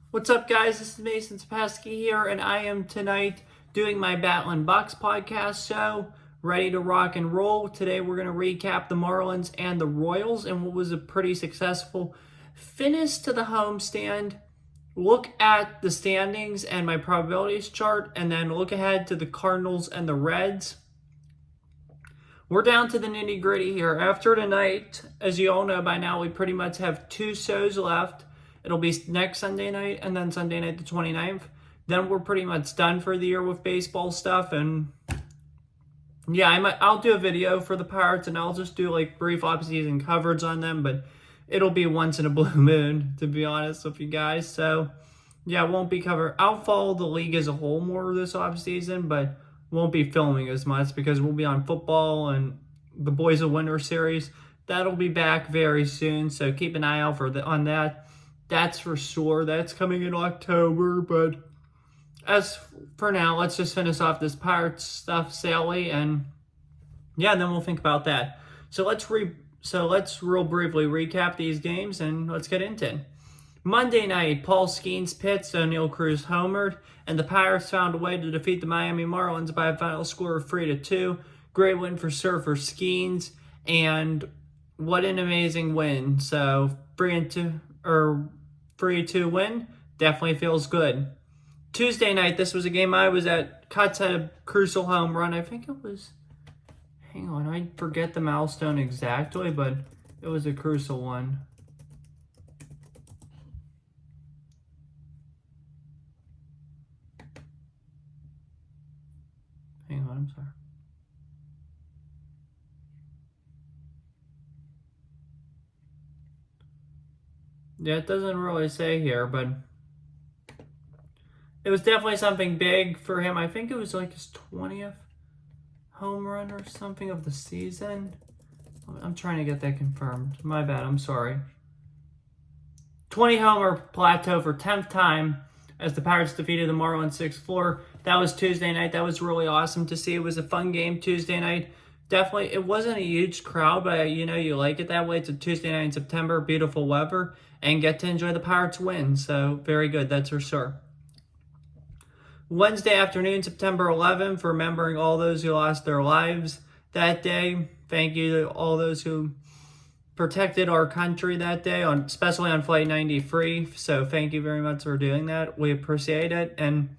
What's up, guys? This is Mason Spassky here, and I am tonight doing my BATTLIN BUCS podcast show, ready to rock and roll. Today, we're going to recap the Marlins and the Royals and what was a pretty successful finish to the homestand, look at the standings and my probabilities chart, and then look ahead to the Cardinals and the Reds. We're down to the nitty-gritty here. After tonight, as you all know by now, we pretty much have 2 shows left. It'll be next Sunday night and then Sunday night the 29th. Then we're pretty much done for the year with baseball stuff. And yeah, I'll do a video for the Pirates and I'll just do like brief off-season coverage on them. But it'll be once in a blue moon, to be honest with you guys. So yeah, won't be covered. I'll follow the league as a whole more this off-season, but won't be filming as much because we'll be on football and the Boys of Winter series. That'll be back very soon. So keep an eye out on that. That's for sure. That's coming in October. But as for now, let's just finish off this Pirates stuff, Sally, and yeah, then we'll think about that. So let's real briefly recap these games and let's get into it. Monday night, Paul Skeens pitched, O'Neill Cruz homered, and the Pirates found a way to defeat the Miami Marlins by a final score of 3-2. Great win for Surfer Skeens, and what an amazing win. So 3-2 win definitely feels good. Tuesday night, this was a game I was at. Cutts had a crucial home run. I think it was, hang on, I forget the milestone exactly, but it was a crucial one. Hang on, I'm sorry. Yeah, it doesn't really say here, but it was definitely something big for him. I think it was like his 20th home run or something of the season. I'm trying to get that confirmed. My bad, I'm sorry. 20 homer plateau for 10th time as the Pirates defeated the Marlins 6-4. That was Tuesday night. That was really awesome to see. It was a fun game Tuesday night. Definitely, it wasn't a huge crowd, but you like it that way. It's a Tuesday night in September, beautiful weather, and get to enjoy the Pirates win. So very good, that's for sure. Wednesday afternoon, September 11th, remembering all those who lost their lives that day. Thank you to all those who protected our country that day, especially on Flight 93. So thank you very much for doing that. We appreciate it. And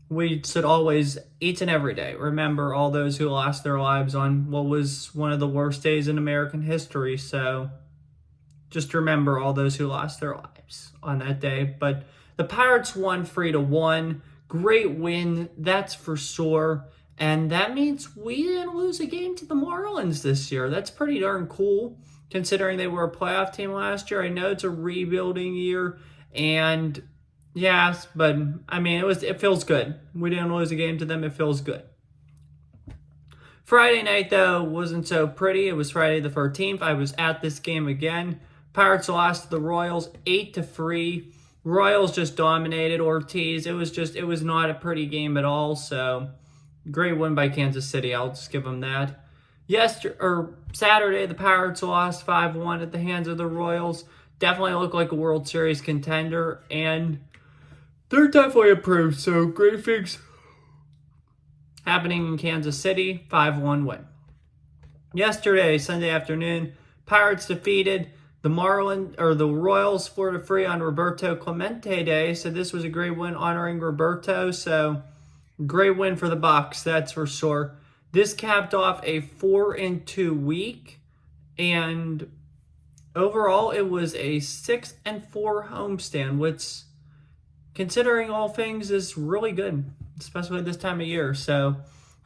we should always, each and every day, remember all those who lost their lives on what was one of the worst days in American history. So just remember all those who lost their lives on that day. But the Pirates won 3-1. Great win, that's for sure. And that means we didn't lose a game to the Marlins this year. That's pretty darn cool, considering they were a playoff team last year. I know it's a rebuilding year, and yes, but I mean, it feels good. We didn't lose a game to them. It feels good. Friday night, though, wasn't so pretty. It was Friday the 13th. I was at this game again. Pirates lost to the Royals 8-3. Royals just dominated Ortiz. It was not a pretty game at all. So great win by Kansas City. I'll just give them that. Saturday, the Pirates lost 5-1 at the hands of the Royals. Definitely look like a World Series contender, and they're definitely improved. So great things happening in Kansas City. 5-1 win. Yesterday, Sunday afternoon, Pirates defeated the Royals 4-3 on Roberto Clemente Day. So this was a great win honoring Roberto. So great win for the BUCS, that's for sure. This capped off a 4-2 week, and overall it was a 6-4 homestand, which, considering all things, is really good, especially this time of year. So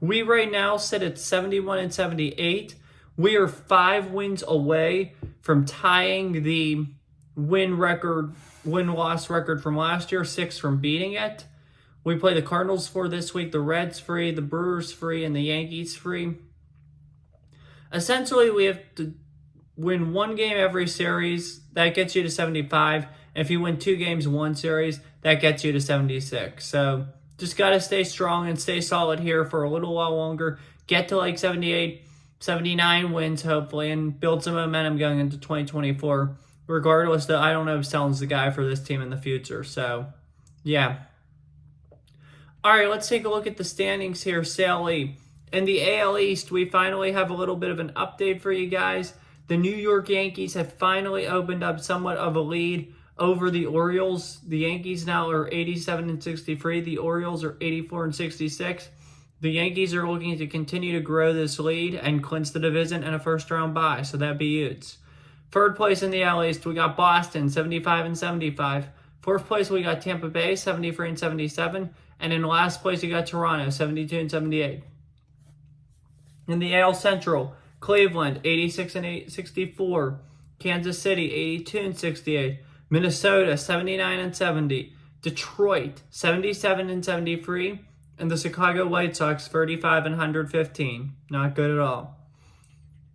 we right now sit at 71-78. We are 5 wins away from tying the win-loss record from last year, 6 from beating it. We play the Cardinals for this week, the Reds free, the Brewers free, and the Yankees free. Essentially, we have to win 1 game every series. That gets you to 75. And if you win 2 games, 1 series, that gets you to 76. So just got to stay strong and stay solid here for a little while longer. Get to like 78, 79 wins, hopefully, and build some momentum going into 2024. regardless, though, I don't know if Stellan's the guy for this team in the future. So, yeah. All right, let's take a look at the standings here, Sally. In the AL East, we finally have a little bit of an update for you guys. The New York Yankees have finally opened up somewhat of a lead over the Orioles. The Yankees now are 87-63. The Orioles are 84-66. The Yankees are looking to continue to grow this lead and clinch the division and a first-round bye, so that'd be BUCS. Third place in the AL East, we got Boston, 75-75. Fourth place, we got Tampa Bay, 73-77. And in last place, you got Toronto, 72-78. In the AL Central, Cleveland, 86-64. Kansas City, 82-68. Minnesota, 79-70. Detroit, 77-73. And the Chicago White Sox, 35-115. Not good at all.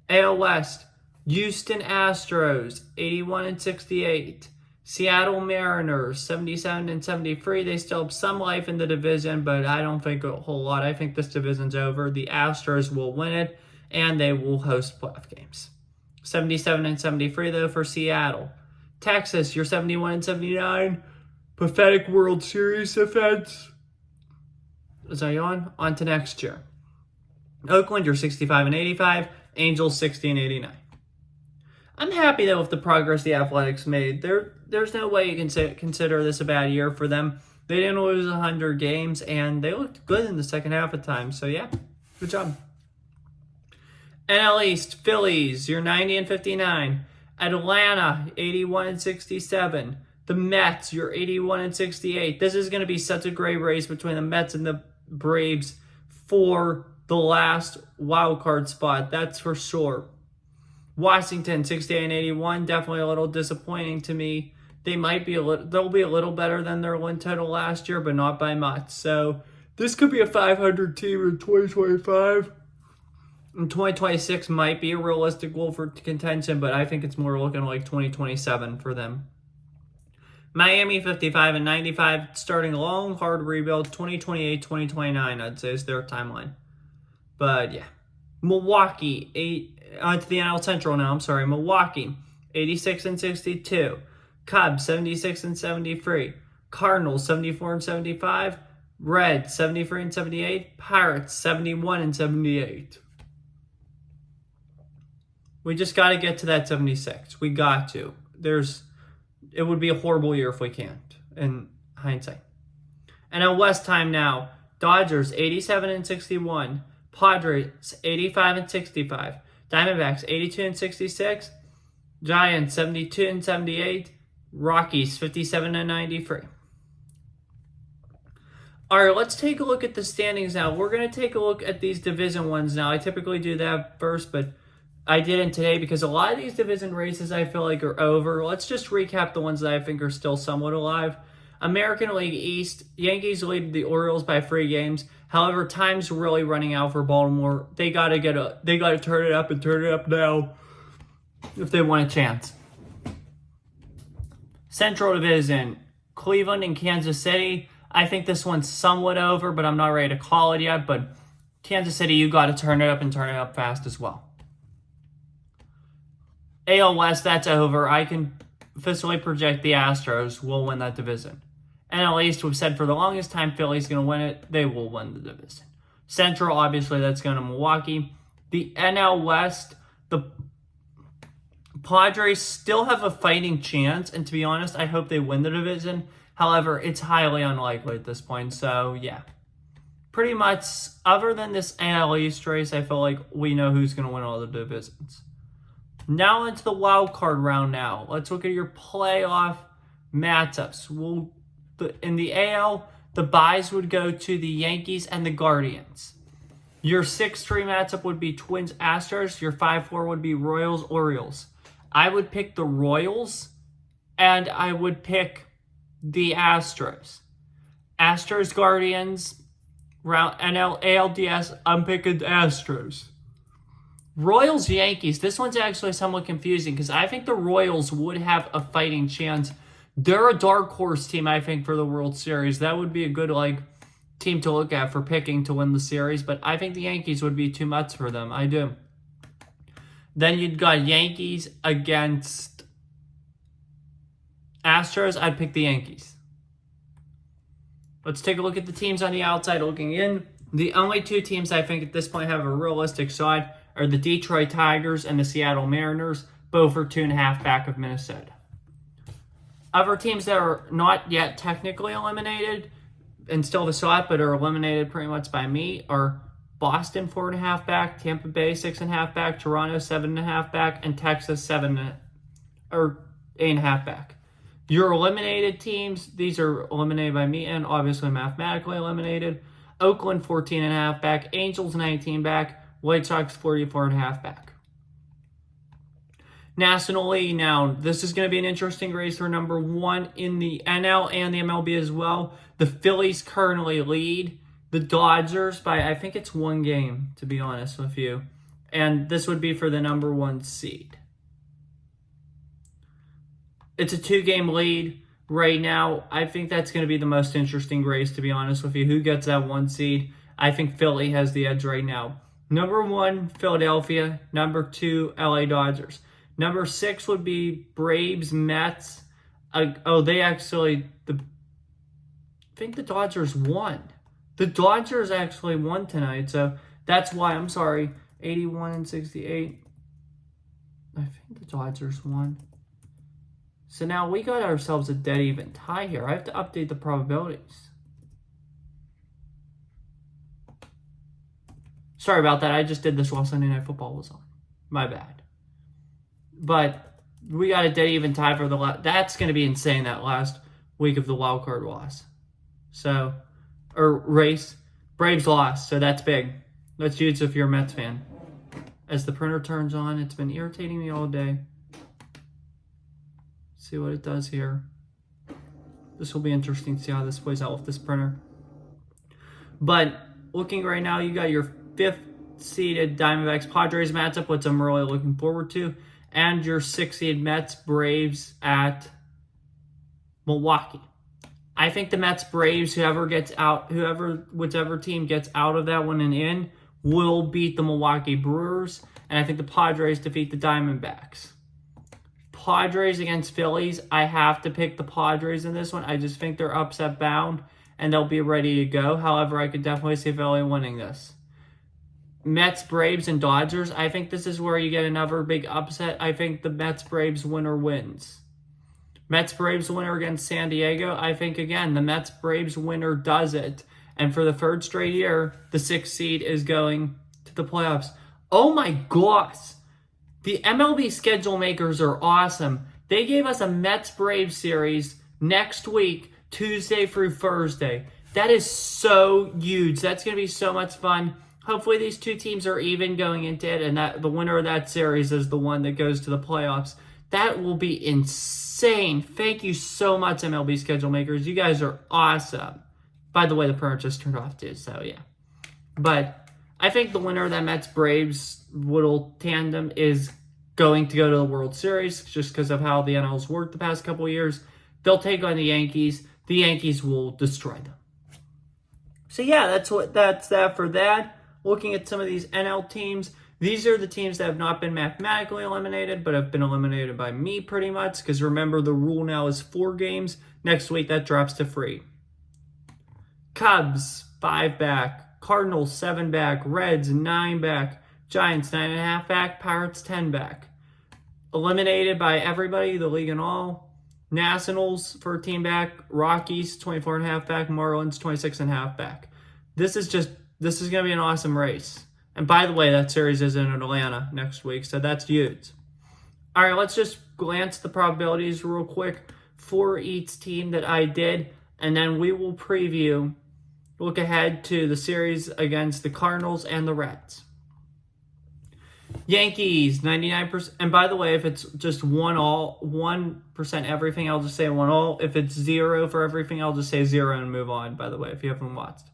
AL West, Houston Astros, 81-68. Seattle Mariners, 77-73. They still have some life in the division, but I don't think a whole lot. I think this division's over. The Astros will win it, and they will host playoff games. 77-73, though, for Seattle. Texas, you're 71-79. Pathetic World Series defense. Is I on to next year. Oakland, you're 65-85. Angels, 60-89. I'm happy, though, with the progress the Athletics made. There's no way you can consider this a bad year for them. They didn't lose 100 games, and they looked good in the second half of time. So, yeah, good job. NL East, Phillies, you're 90-59. Atlanta, 81-67. The Mets, you're 81-68. This is going to be such a great race between the Mets and the Braves for the last wild card spot. That's for sure. Washington, 68-81, definitely a little disappointing to me. They'll be a little better than their win total last year, but not by much. So this could be a 500 team in 2025. And 2026 might be a realistic goal for contention, but I think it's more looking like 2027 for them. Miami, 55-95, starting a long, hard rebuild. 2028, 2029, I'd say, is their timeline. But yeah. Milwaukee, onto the NL Central now, Milwaukee, 86-62. Cubs, 76-73. Cardinals, 74-75. Reds, 73-78. Pirates, 71-78. We just got to get to that 76. We got to. It would be a horrible year if we can't, in hindsight. NL West time now. Dodgers, 87-61. Padres, 85-65. Diamondbacks, 82-66. Giants, 72-78. Rockies, 57-93. All right, let's take a look at the standings now. We're going to take a look at these division ones now. I typically do that first, but I didn't today because a lot of these division races I feel like are over. Let's just recap the ones that I think are still somewhat alive. American League East, Yankees lead the Orioles by 3 games. However, time's really running out for Baltimore. They gotta turn it up and turn it up now if they want a chance. Central Division, Cleveland and Kansas City. I think this one's somewhat over, but I'm not ready to call it yet. But Kansas City, you got to turn it up and turn it up fast as well. AL West, that's over. I can officially project the Astros will win that division. NL East, we've said for the longest time, Philly's going to win it. They will win the division. Central, obviously, that's going to Milwaukee. The NL West, the Padres still have a fighting chance, and to be honest, I hope they win the division. However, it's highly unlikely at this point, so yeah. Pretty much, other than this NL East race, I feel like we know who's going to win all the divisions. Now into the wild card round now. Let's look at your playoff matchups. In the AL, the byes would go to the Yankees and the Guardians. Your 6-3 matchup would be Twins Astros. Your 5-4 would be Royals Orioles. I would pick the Royals, and I would pick the Astros. Astros Guardians, round ALDS, I'm picking the Astros. Royals Yankees, this one's actually somewhat confusing because I think the Royals would have a fighting chance. They're a dark horse team, I think, for the World Series. That would be a good team to look at for picking to win the series, but I think the Yankees would be too much for them. I do. Then you've got Yankees against Astros, I'd pick the Yankees. Let's take a look at the teams on the outside looking in. The only two teams I think at this point have a realistic shot are the Detroit Tigers and the Seattle Mariners. Both are 2.5 back of Minnesota. Other teams that are not yet technically eliminated and still have a shot but are eliminated pretty much by me are Boston 4.5 back, Tampa Bay 6.5 back, Toronto 7.5 back, and Texas 8.5 back. Your eliminated teams, these are eliminated by me and obviously mathematically eliminated. Oakland 14.5 back, Angels 19 back, White Sox 44.5 back. National League, now this is going to be an interesting race for number one in the NL and the MLB as well. The Phillies currently lead the Dodgers by, I think it's 1 game, to be honest with you. And this would be for the number 1 seed. It's a 2-game lead right now. I think that's going to be the most interesting race, to be honest with you. Who gets that 1 seed? I think Philly has the edge right now. Number 1, Philadelphia. Number 2, LA Dodgers. Number 6 would be Braves, Mets. I think the Dodgers won. The Dodgers actually won tonight, so that's why, I'm sorry, 81 and 68. I think the Dodgers won. So now we got ourselves a dead even tie here. I have to update the probabilities. Sorry about that. I just did this while Sunday Night Football was on. My bad. But we got a dead even tie for the last. That's going to be insane, that last week of the wild card loss. So, or race. Braves lost, so that's big. That's huge if you're a Mets fan. As the printer turns on, it's been irritating me all day. See what it does here. This will be interesting to see how this plays out with this printer. But looking right now, you got your 5th seeded Diamondbacks Padres matchup, which I'm really looking forward to, and your 6th seed Mets Braves at Milwaukee. I think the Mets Braves, whichever team gets out of that one and in, will beat the Milwaukee Brewers, and I think the Padres defeat the Diamondbacks. Padres against Phillies, I have to pick the Padres in this one. I just think they're upset bound and they'll be ready to go. However, I could definitely see Philly winning this. Mets, Braves, and Dodgers, I think this is where you get another big upset. I think the Mets, Braves winner wins. Mets, Braves winner against San Diego, I think, again, the Mets, Braves winner does it. And for the 3rd straight year, the 6th seed is going to the playoffs. Oh my gosh. The MLB schedule makers are awesome. They gave us a Mets-Braves series next week, Tuesday through Thursday. That is so huge. That's going to be so much fun. Hopefully these two teams are even going into it, and that the winner of that series is the one that goes to the playoffs. That will be insane. Thank you so much, MLB schedule makers. You guys are awesome. By the way, the printer just turned off too, so yeah. But I think the winner of that Mets-Braves little tandem is going to go to the World Series just because of how the NL's worked the past couple of years. They'll take on the Yankees. The Yankees will destroy them. So yeah, that's that for that. Looking at some of these NL teams, these are the teams that have not been mathematically eliminated, but have been eliminated by me pretty much, because remember, the rule now is 4 games. Next week, that drops to 3. Cubs, 5 back. Cardinals, 7 back. Reds, 9 back. Giants, 9.5 back. Pirates, 10 back. Eliminated by everybody, the league and all. Nationals, 13 back. Rockies, 24.5 back. Marlins, 26.5 back. This is going to be an awesome race. And by the way, that series is in Atlanta next week, so that's huge. All right, let's just glance at the probabilities real quick for each team that I did, and then we will look ahead to the series against the Cardinals and the Reds. Yankees, 99%. And by the way, if it's just 1% everything, I'll just say 1 all. If it's 0 for everything, I'll just say 0 and move on, by the way, if you haven't watched.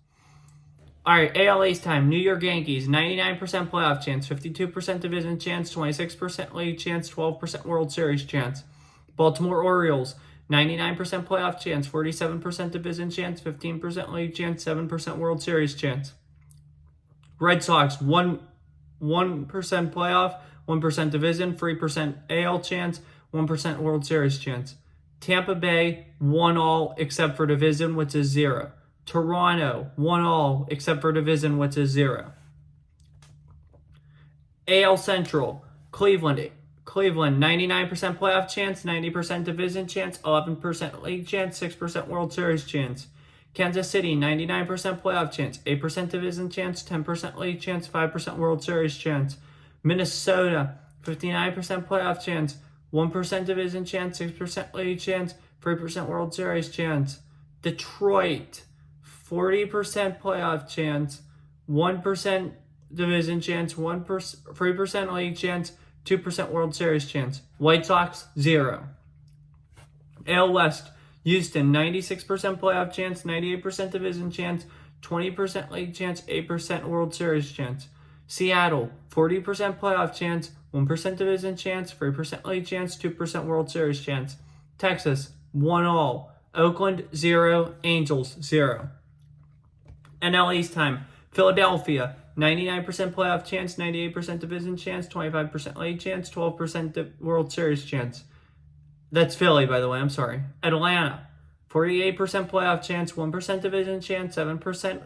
All right, AL East time. New York Yankees, 99% playoff chance, 52% division chance, 26% league chance, 12% World Series chance. Baltimore Orioles, 99% playoff chance, 47% division chance, 15% league chance, 7% World Series chance. Red Sox, 1% playoff, 1% division, 3% AL chance, 1% World Series chance. Tampa Bay, 1-all except for division, which is 0. Toronto, 1-all except for division, which is 0. AL Central, Cleveland, 99% playoff chance, 90% division chance, 11% league chance, 6% World Series chance. Kansas City, 99% playoff chance, 8% division chance, 10% league chance, 5% World Series chance. Minnesota, 59% playoff chance, 1% division chance, 6% league chance, 3% World Series chance. Detroit, 40% playoff chance, 1% division chance, 3% league chance, 2% World Series chance. White Sox, 0. AL West, Houston, 96% playoff chance, 98% division chance, 20% league chance, 8% World Series chance. Seattle, 40% playoff chance, 1% division chance, 3% league chance, 2% World Series chance. Texas, 1-all. Oakland, 0. Angels, 0. NL East time. Philadelphia, 99% playoff chance, 98% division chance, 25% league chance, 12% World Series chance. That's Philly, by the way. I'm sorry. Atlanta, 48% playoff chance, 1% division chance, 7%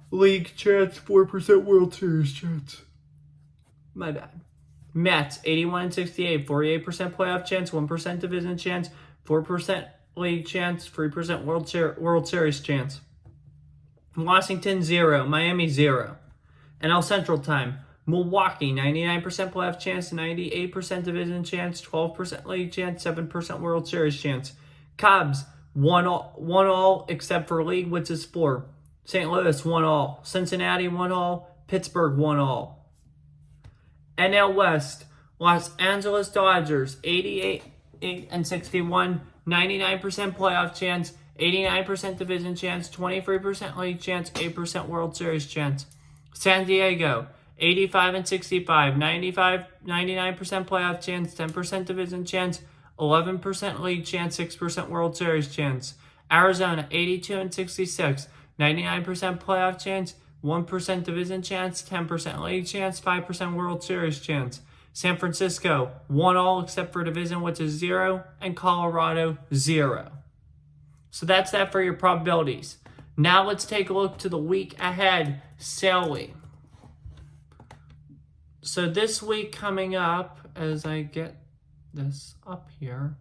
league chance, 4% World Series chance. My bad. Mets, 81-68, 48% playoff chance, 1% division chance, 4% league chance, 3% World Series chance. Washington, 0. Miami, 0. NL Central time. Milwaukee, 99% playoff chance, 98% division chance, 12% league chance, 7% World Series chance. Cubs, 1-all except for league, which is 4. St. Louis, 1-all. Cincinnati, 1-all. Pittsburgh, 1-all. NL West, Los Angeles Dodgers, 88-61, 99% playoff chance, 89% division chance, 23% league chance, 8% World Series chance. San Diego, 85-65, 99% playoff chance, 10% division chance, 11% league chance, 6% World Series chance. Arizona, 82-66, 99% playoff chance, 1% division chance, 10% league chance, 5% World Series chance. San Francisco, 1-all except for division, which is 0, and Colorado, 0. So that's that for your probabilities. Now let's take a look to the week ahead, shall we? So this week coming up, as I get this up here,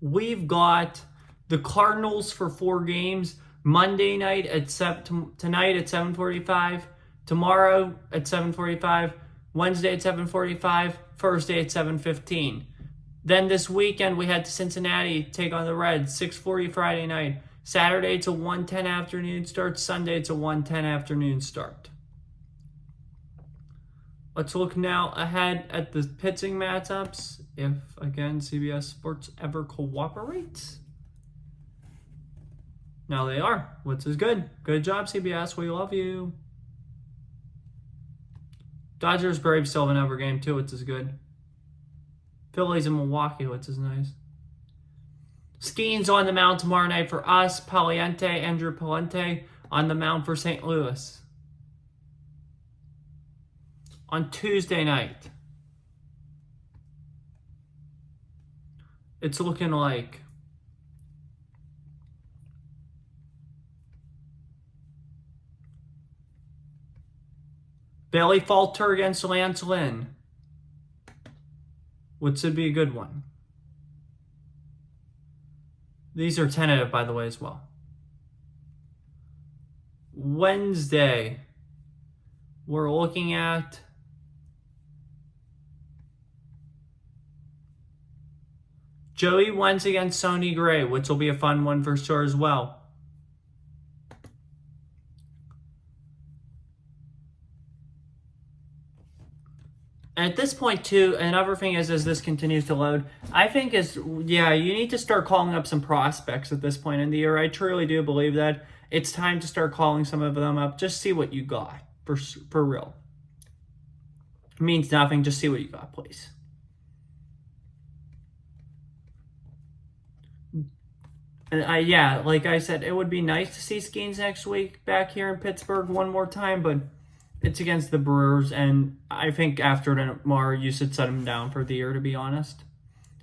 we've got the Cardinals for 4 games. Monday night tonight at 7:45, tomorrow at 7:45, Wednesday at 7:45, Thursday at 7:15. Then this weekend we had Cincinnati take on the Reds, 6:40 Friday night. Saturday it's a 1:10 afternoon start. Sunday it's a 1:10 afternoon start. Let's look now ahead at the pitching matchups, if, again, CBS Sports ever cooperates. Now they are, which is good. Good job, CBS. We love you. Dodgers, Braves still have another game, too, which is good. Phillies in Milwaukee, which is nice. Skeen's on the mound tomorrow night for us. Andrew Paliente on the mound for St. Louis. On Tuesday night, it's looking like Bailey Falter against Lance Lynn, which should be a good one. These are tentative, by the way, as well. Wednesday, we're looking at Joey Wentz against Sonny Gray, which will be a fun one for sure as well. And at this point, too, another thing is, as this continues to load, I think you need to start calling up some prospects at this point in the year. I truly do believe that. It's time to start calling some of them up. Just see what you got, for real. It means nothing. Just see what you got, please. And like I said, it would be nice to see Skeens next week back here in Pittsburgh one more time, but It's against the Brewers, and I think after tomorrow you should set him down for the year, to be honest.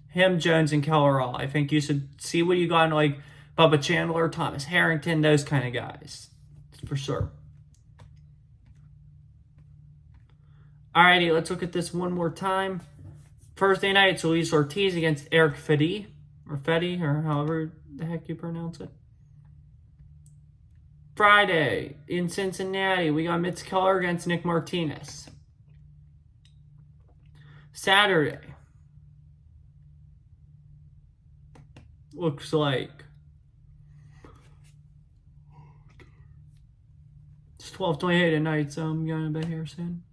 Him, Jones, and Keller all. I think you should see what you got in like Bubba Chandler, Thomas Harrington, those kind of guys. For sure. Alrighty, let's look at this one more time. Thursday night, it's Luis Ortiz against Eric Fedde, or however the heck you pronounce it. Friday, in Cincinnati, we got Mitch Keller against Nick Martinez. Saturday, looks like it's 12:28 at night, so I'm going to bed here soon.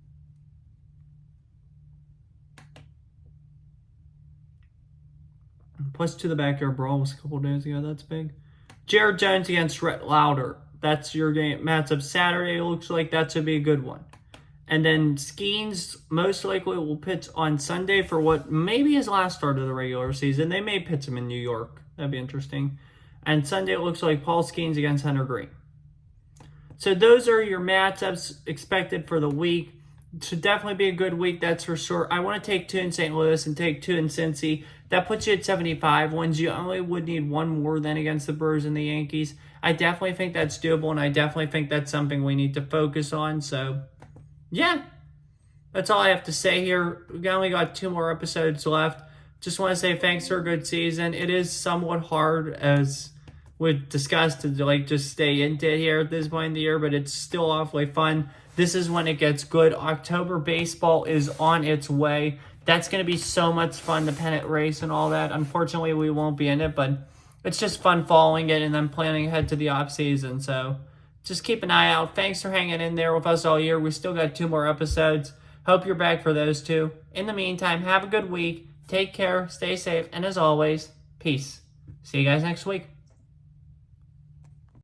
Plus to the backyard brawl was a couple days ago. That's big. Jared Jones against Rhett Lauder. That's your game matchup Saturday. It looks like that should be a good one. And then Skeens most likely will pitch on Sunday for what may be his last start of the regular season. They may pitch him in New York. That'd be interesting. And Sunday it looks like Paul Skeens against Hunter Green. So those are your matchups expected for the week. It should definitely be a good week, that's for sure. I want to take 2 in St. Louis and take 2 in Cincy. That puts you at 75 wins. You only would need one more than against the Brewers and the Yankees. I definitely think that's doable, and I definitely think that's something we need to focus on. So, yeah, that's all I have to say here. We only got 2 more episodes left. Just want to say thanks for a good season. It is somewhat hard, as we discussed, to like just stay into it here at this point in the year, but it's still awfully fun. This is when it gets good. October baseball is on its way. That's going to be so much fun, the pennant race and all that. Unfortunately, we won't be in it, but it's just fun following it and then planning ahead to the offseason. So just keep an eye out. Thanks for hanging in there with us all year. We still got 2 more episodes. Hope you're back for those 2. In the meantime, have a good week. Take care, stay safe, and as always, peace. See you guys next week.